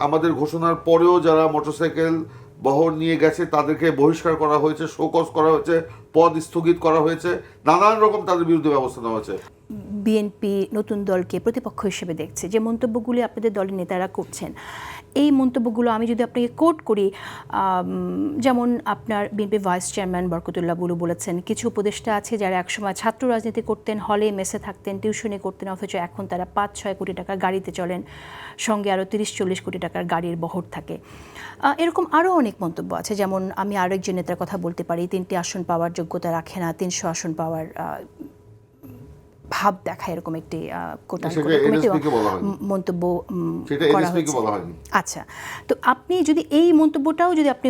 আমাদের ঘোষণার পরেও যারা মোটরসাইকেল বহর নিয়ে গেছে তাদেরকে বহিষ্কার করা হয়েছে, শোকজ করা হয়েছে, পদ স্থগিত করা হয়েছে, নানান রকম তাদের বিরুদ্ধে ব্যবস্থা নেওয়া হয়েছে। বিএনপি নতুন দলকে প্রতিপক্ষ হিসেবে দেখছে, যে মন্তব্যগুলি আপনাদের দলের নেতারা করছেন, এই মন্তব্যগুলো আমি যদি আপনাকে কোট করি, যেমন আপনার বিএনপি ভাইস চেয়ারম্যান বরকতুল্লাহ বুলু বলেছেন, কিছু উপদেষ্টা আছে যারা একসময় ছাত্র রাজনীতি করতেন, হলে মেসে থাকতেন, টিউশনি করতেন, অথচ এখন তারা ৫-৬ কোটি টাকার গাড়িতে চলেন, সঙ্গে আরও ৩০-৪০ কোটি টাকার গাড়ির বহর থাকে। এরকম আরও অনেক মন্তব্য আছে। যেমন আমি আরেকজন নেতার কথা বলতে পারি, ৩টি আসন পাওয়ার যোগ্যতা রাখে না, 300 আসন পাওয়ার ভাব দেখায়, এরকম একটি মন্তব্য করা হয়েছে। আচ্ছা, তো আপনি যদি এই মন্তব্যটাও যদি আপনি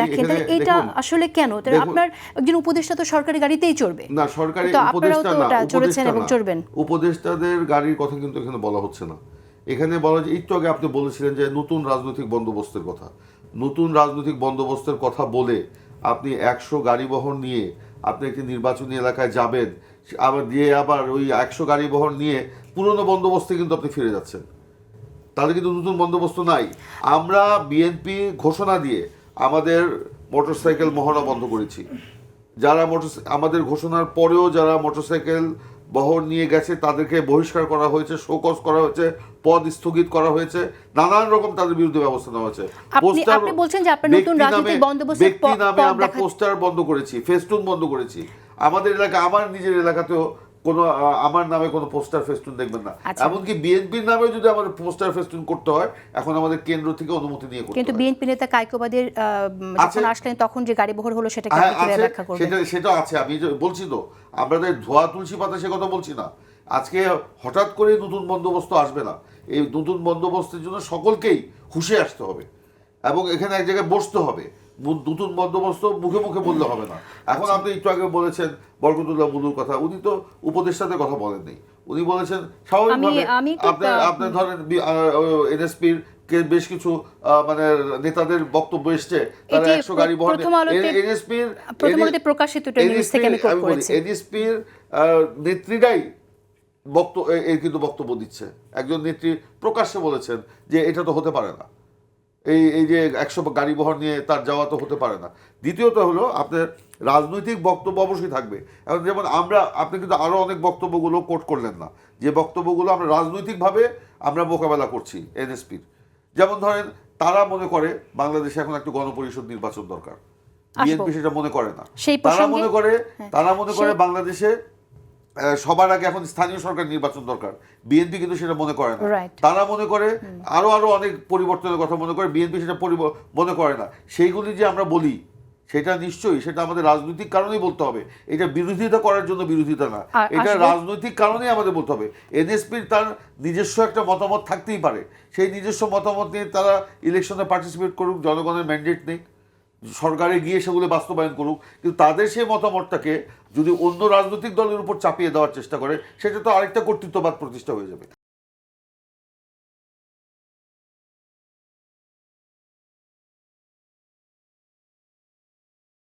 দেখেন, তাহলে এটা আসলে কেন? আপনার একজন উপদেষ্টা তো সরকারি গাড়িতেই চড়বে না, সরকারি উপদেষ্টা না, চড়েছেন এবং চড়বেন। উপদেষ্টাদের গাড়ির কথা কিন্তু এখানে বলা হচ্ছে না। এখানে বলা যে একটু আগে আপনি বলেছিলেন যে নতুন রাজনৈতিক বন্দোবস্তের কথা, নতুন রাজনৈতিক বন্দোবস্তের কথা বলে আপনি 100 গাড়ি বহর নিয়ে আপনি একটি নির্বাচনী এলাকায় যাবেন, আবার দিয়ে আবার ওই 100 গাড়ি বহর নিয়ে পুরনো বন্দোবস্তে কিন্তু আপনি ফিরে যাচ্ছেন। তাহলে কিন্তু নতুন বন্দোবস্ত নাই। আমরা বিএনপি ঘোষণা দিয়ে আমাদের মোটরসাইকেল মহড়া বন্ধ করেছি। যারা আমাদের ঘোষণার পরেও যারা মোটরসাইকেল বহর নিয়ে গেছে তাদেরকে বহিষ্কার করা হয়েছে, শোকজ করা হয়েছে, পদ স্থগিত করা হয়েছে, নানান রকম তাদের বিরুদ্ধে ব্যবস্থা নেওয়া হয়েছে। আপনি বলছেন যে আপনার নতুন রাজনৈতিক বন্দোবস্তের ব্যক্তি নামে আমরা পোস্টার বন্ধ করেছি, ফেস্টুন বন্ধ করেছি। আমাদের এলাকা, আমার নিজের এলাকাতেও কোনো আমার নামে কোনো পোস্টার ফেস্টুন দেখবেন না। এমনকি বিএনপির নামে যদি আমাদের পোস্টার ফেস্টুন করতে হয়, এখন আমাদের কেন্দ্র থেকে অনুমতি নিয়ে করতে হয়। কিন্তু বিএনপি নেতা কায়কোবাদের যখন আসলেন তখন যে গাড়ি বহর হলো সেটাকে আপনি কিভাবে ব্যাখ্যা করবেন? সেটা আছে, আমি বলছি তো, আমরা ধোয়া তুলসী পাতা সে কথা বলছি না। আজকে হঠাৎ করে নতুন বন্দোবস্ত আসবে না। এই নতুন বন্দোবস্তের জন্য সকলকেই হুঁশে আসতে হবে এবং এখানে এক জায়গায় বসতে হবে। নতুন বন্দোবস্ত মুখে মুখে বললে হবে না। এখন আপনি একটু আগে বলেছেন বরকতুল্লাহ বুলুর কথা, উনি তো উপদেষ্টাদের কথা বলেননি। উনি বলেছেন স্বাভাবিকভাবে আপনার ধরেন এনএসপির বেশ কিছু মানে নেতাদের বক্তব্য এসছে, তারা 100 গাড়ি বহর এনএসপির এনএসপির নেত্রীরাই কিন্তু বক্তব্য দিচ্ছে। একজন নেত্রী প্রকাশ্যে বলেছেন যে এটা তো হতে পারে না, এই যে 100 গাড়ি বহর নিয়ে তার যাওয়া তো হতে পারে না। দ্বিতীয়ত হলো আপনার রাজনৈতিক বক্তব্য অবশ্যই থাকবে। এখন যেমন আপনি কিন্তু আরও অনেক বক্তব্যগুলো কোট করলেন না, যে বক্তব্যগুলো আমরা রাজনৈতিকভাবে আমরা মোকাবেলা করছি এনএসপির। যেমন ধরেন তারা মনে করে বাংলাদেশে এখন একটা গণপরিষদ নির্বাচন দরকার, বিএনপি সেটা মনে করে না। তারা মনে করে বাংলাদেশে সবার আগে এখন স্থানীয় সরকার নির্বাচন দরকার, বিএনপি কিন্তু সেটা মনে করে না। তারা মনে করে আরো অনেক পরিবর্তনের কথা মনে করে, বিএনপি সেটা মনে করে না। সেইগুলি যে আমরা বলি সেটা নিশ্চয়ই সেটা আমাদের রাজনৈতিক কারণেই বলতে হবে। এটা বিরোধিতা করার জন্য বিরোধিতা না, এটা রাজনৈতিক কারণেই আমাদের বলতে হবে। এনএসপির তার নিজস্ব একটা মতামত থাকতেই পারে, সেই নিজস্ব মতামত নিয়ে তারা ইলেকশনে পার্টিসিপেট করুক, জনগণের ম্যান্ডেট নেই, সরকারে গিয়ে সেগুলো বাস্তবায়ন করুক। কিন্তু তাদের সেই মতামতটাকে যদি অন্য রাজনৈতিক দলের উপর চাপিয়ে দেওয়ার চেষ্টা করে, সেটা তো আরেকটা কর্তৃত্ববাদ প্রতিষ্ঠা হয়ে যাবে।